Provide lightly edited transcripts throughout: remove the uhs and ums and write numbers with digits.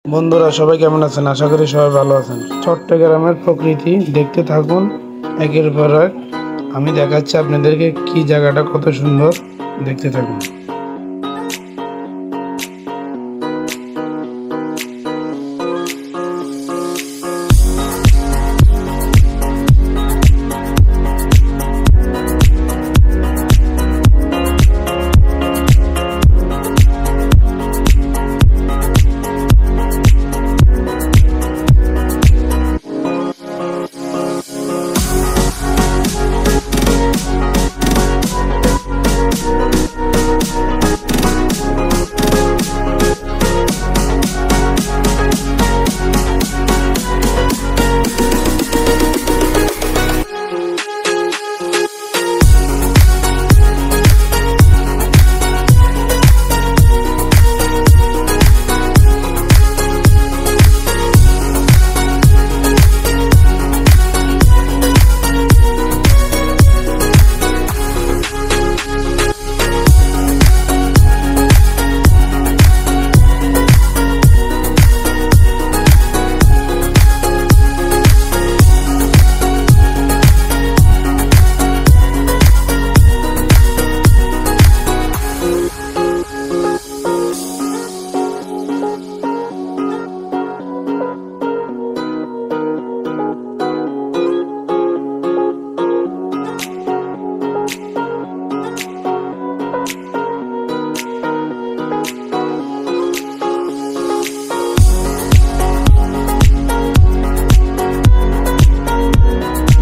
বন্ধুরা সবাই কেমন আছেন? আশা করি সবাই ভালো আছেন। চট্টগ্রামের প্রকৃতি দেখতে থাকুন একের পর এক। আমি দেখাচ্ছি আপনাদেরকে কি জায়গাটা কত সুন্দর, দেখতে থাকুন।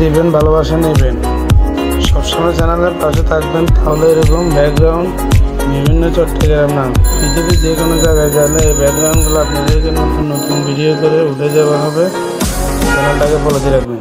দিবেন, ভালোবাসা নেবেন, সবসময় চ্যানেলের পাশে থাকবেন। তাহলে এরকম ব্যাকগ্রাউন্ড বিভিন্ন চট্টগ্রাম নাম পৃথিবীর যে কোনো জায়গায় গেলে এই ব্যাকগ্রাউন্ডগুলো আপনাদেরকে নতুন নতুন ভিডিও করে উঠে যাওয়া হবে। চ্যানেলটাকে ফলো দিয়ে রাখবেন।